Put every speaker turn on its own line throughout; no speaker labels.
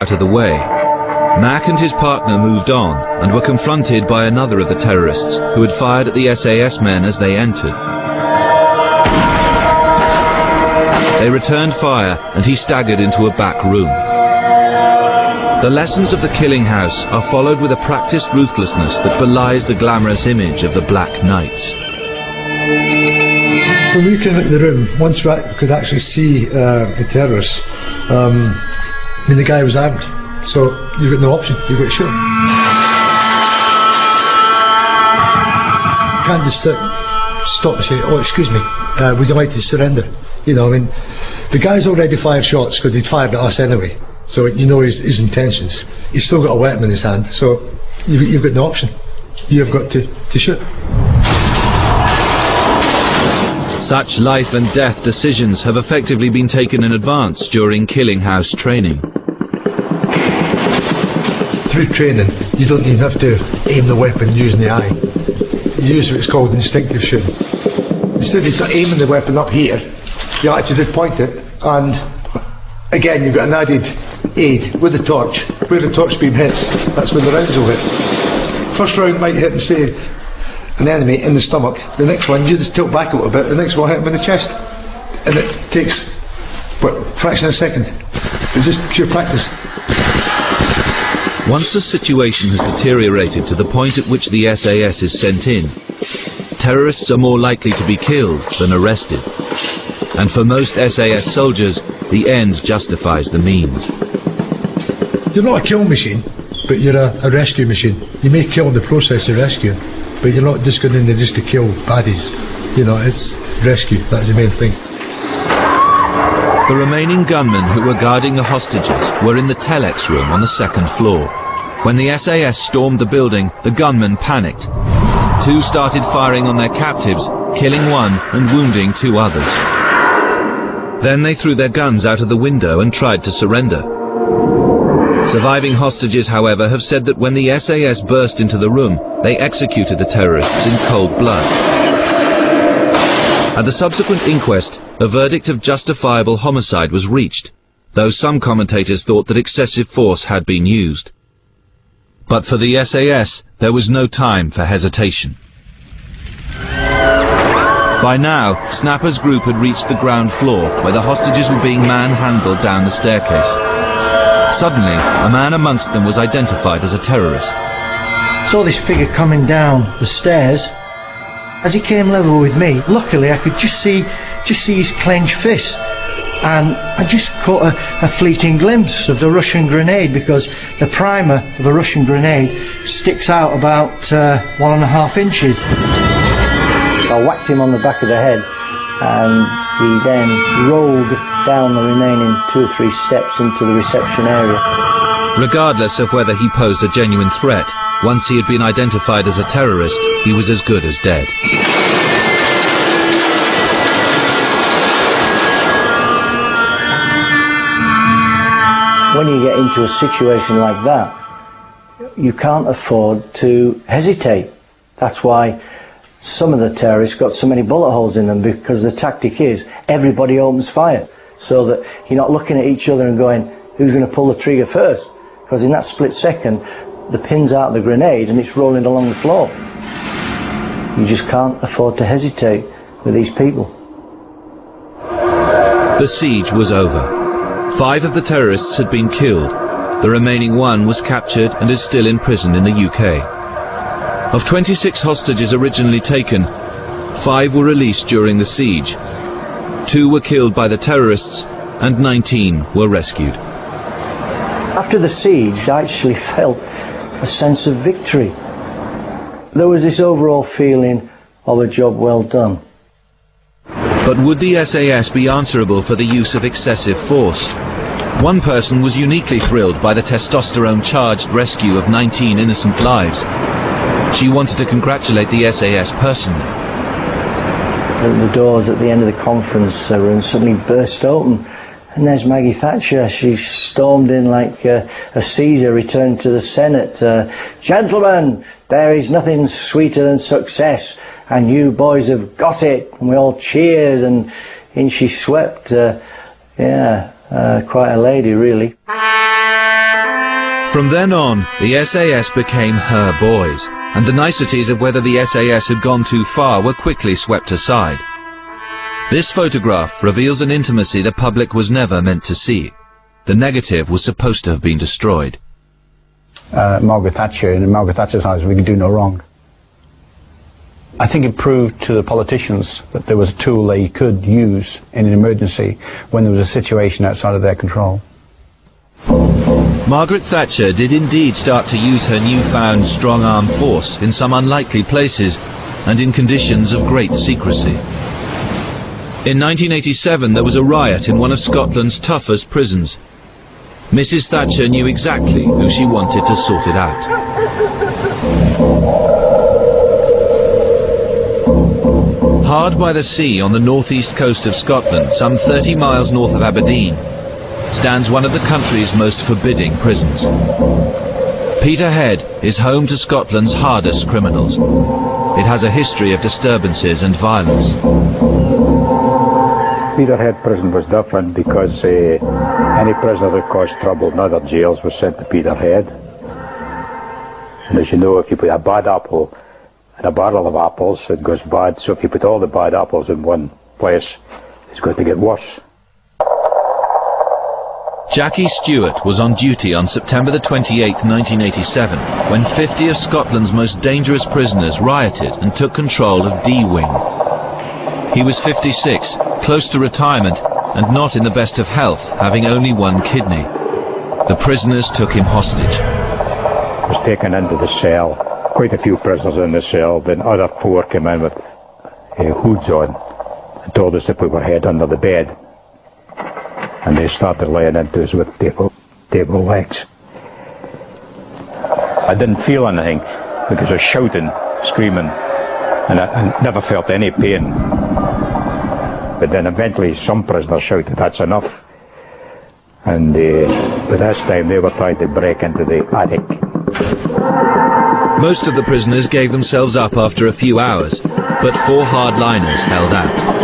out of the way. Mac and his partner moved on and were confronted by another of the terrorists who had fired at the SAS men as they entered. They returned fire and he staggered into a back room. The lessons of the killing house are followed with a practiced ruthlessness that belies the glamorous image of the Black Knights.
When we came into the room, once we could actually see the terrorists, the guy was armed, so you've got no option, you've got to shoot him. You can't just stop and say, oh, excuse me, would you like to surrender? You know, I mean, the guy's already fired shots because he'd fired at us anyway, so you know his intentions. He's still got a weapon in his hand, so you've got no option. You've got to shoot.
Such life and death decisions have effectively been taken in advance during killing house training.
Through training, you don't even have to aim the weapon using the eye. You use what's called instinctive shooting. Instead of aiming the weapon up here, you actually point it, and again you've got an added aid with the torch. Where the torch beam hits, that's when the rounds will hit. First round might hit, say, an enemy in the stomach. The next one, you just tilt back a little bit, the next one hit him in the chest. And it takes, what, a fraction of a second. It's just pure practice.
Once a situation has deteriorated to the point at which the SAS is sent in, terrorists are more likely to be killed than arrested. And for most SAS soldiers, the end justifies the means.
You're not a kill machine, but you're a rescue machine. You may kill in the process of rescue, but you're not just going in there just to kill baddies. You know, it's rescue, that's the main thing.
The remaining gunmen who were guarding the hostages were in the telex room on the second floor. When the SAS stormed the building, the gunmen panicked. Two started firing on their captives, killing one and wounding two others. Then they threw their guns out of the window and tried to surrender. Surviving hostages, however, have said that when the SAS burst into the room, they executed the terrorists in cold blood. At the subsequent inquest, a verdict of justifiable homicide was reached, though some commentators thought that excessive force had been used. But for the SAS, there was no time for hesitation. By now, Snapper's group had reached the ground floor, where the hostages were being manhandled down the staircase. Suddenly, a man amongst them was identified as a terrorist.
Saw this figure coming down the stairs. As he came level with me, luckily I could just see his clenched fist, and I just caught a fleeting glimpse of the Russian grenade, because the primer of a Russian grenade sticks out about 1.5 inches. I whacked him on the back of the head, and he then rolled down the remaining 2 or 3 steps into the reception area.
Regardless of whether he posed a genuine threat, once he had been identified as a terrorist, he was as good as dead.
When you get into a situation like that, you can't afford to hesitate. That's why some of the terrorists got so many bullet holes in them, because the tactic is everybody opens fire, so that you're not looking at each other and going, who's going to pull the trigger first? Because in that split second, the pin's out of the grenade and it's rolling along the floor. You just can't afford to hesitate with these people.
The siege was over. 5 of the terrorists had been killed. The remaining 1 was captured and is still in prison in the UK. Of 26 hostages originally taken, 5 were released during the siege. 2 were killed by the terrorists and 19 were rescued.
After the siege, I actually felt a sense of victory. There was this overall feeling of a job well done.
But would the SAS be answerable for the use of excessive force? One person was uniquely thrilled by the testosterone-charged rescue of 19 innocent lives. She wanted to congratulate the SAS personally.
The doors at the end of the conference room suddenly burst open, and there's Maggie Thatcher. She stormed in like a Caesar returned to the Senate. Gentlemen, there is nothing sweeter than success, and you boys have got it. And we all cheered, and in she swept. Quite a lady, really.
From then on, the SAS became her boys, and the niceties of whether the SAS had gone too far were quickly swept aside. This photograph reveals an intimacy the public was never meant to see. The negative was supposed to have been destroyed.
Margaret Thatcher, in Margaret Thatcher's eyes, we could do no wrong. I think it proved to the politicians that there was a tool they could use in an emergency when there was a situation outside of their control.
Margaret Thatcher did indeed start to use her newfound strong arm force in some unlikely places and in conditions of great secrecy. In 1987 there was a riot in one of Scotland's toughest prisons. Mrs. Thatcher knew exactly who she wanted to sort it out. Hard by the sea on the northeast coast of Scotland, some 30 miles north of Aberdeen, stands one of the country's most forbidding prisons. Peterhead is home to Scotland's hardest criminals. It has a history of disturbances and violence.
Peterhead prison was different because any prisoner that caused trouble in other jails was sent to Peterhead. And as you know, if you put a bad apple in a barrel of apples, it goes bad. So if you put all the bad apples in one place, it's going to get worse.
Jackie Stewart was on duty on September the 28th, 1987, when 50 of Scotland's most dangerous prisoners rioted and took control of D Wing. He was 56, close to retirement, and not in the best of health, having only one kidney. The prisoners took him hostage.
Was taken into the cell, quite a few prisoners in the cell, then other 4 came in with hoods on and told us to put our head under the bed. And they started laying into us with table legs. I didn't feel anything because I was shouting, screaming, and I never felt any pain. But then eventually some prisoners shouted, "That's enough." And by this time they were trying to break into the attic.
Most of the prisoners gave themselves up after a few hours, but 4 hardliners held out.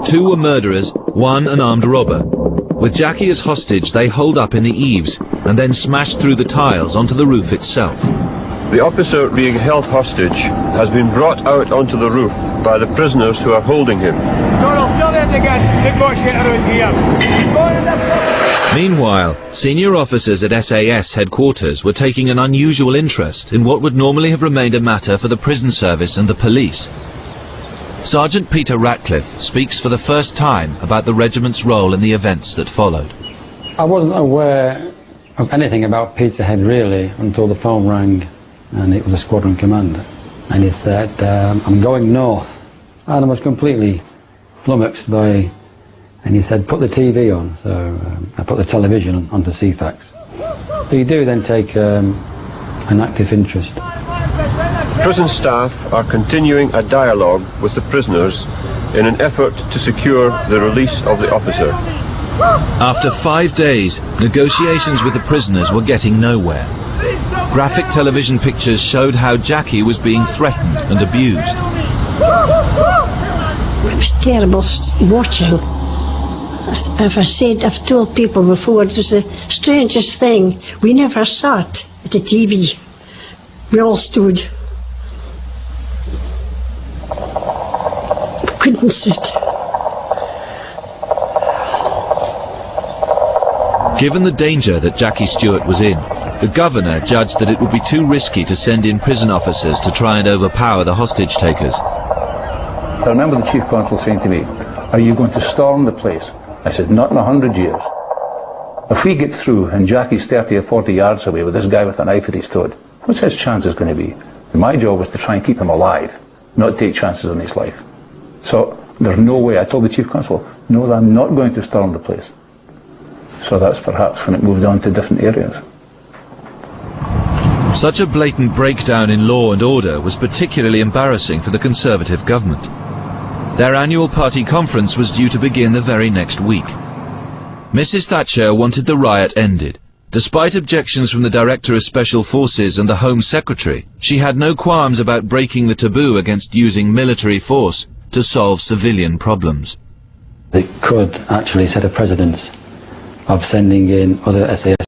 2 were murderers, 1 an armed robber. With Jackie as hostage, they holed up in the eaves and then smashed through the tiles onto the roof itself.
The officer being held hostage has been brought out onto the roof by the prisoners who are holding him.
Meanwhile, senior officers at SAS headquarters were taking an unusual interest in what would normally have remained a matter for the prison service and the police. Sergeant Peter Ratcliffe speaks for the first time about the regiment's role in the events that followed.
I wasn't aware of anything about Peterhead really until the phone rang and it was a squadron commander. And he said, "I'm going north." And I was completely flummoxed by, and he said, "Put the TV on." So I put the television onto CFAX. So you do then take an active interest.
Prison staff are continuing a dialogue with the prisoners in an effort to secure the release of the officer.
After 5 days, negotiations with the prisoners were getting nowhere. Graphic television pictures showed how Jackie was being threatened and abused.
It was terrible watching. I've told people before, it was the strangest thing. We never sat at the TV. We all stood. We couldn't sit.
Given the danger that Jackie Stewart was in, the governor judged that it would be too risky to send in prison officers to try and overpower the hostage takers.
I remember the chief constable saying to me, "Are you going to storm the place?" I said, "Not in 100 years. If we get through and Jackie's 30 or 40 yards away with this guy with a knife at his throat, what's his chances going to be?" And my job was to try and keep him alive, not take chances on his life. So there's no way. I told the chief constable, "No, I'm not going to storm the place." So that's perhaps when it moved on to different areas.
Such a blatant breakdown in law and order was particularly embarrassing for the Conservative government. Their annual party conference was due to begin the very next week. Mrs. Thatcher wanted the riot ended. Despite objections from the Director of Special Forces and the Home Secretary, she had no qualms about breaking the taboo against using military force to solve civilian problems.
It could actually set a precedence of sending in other SAS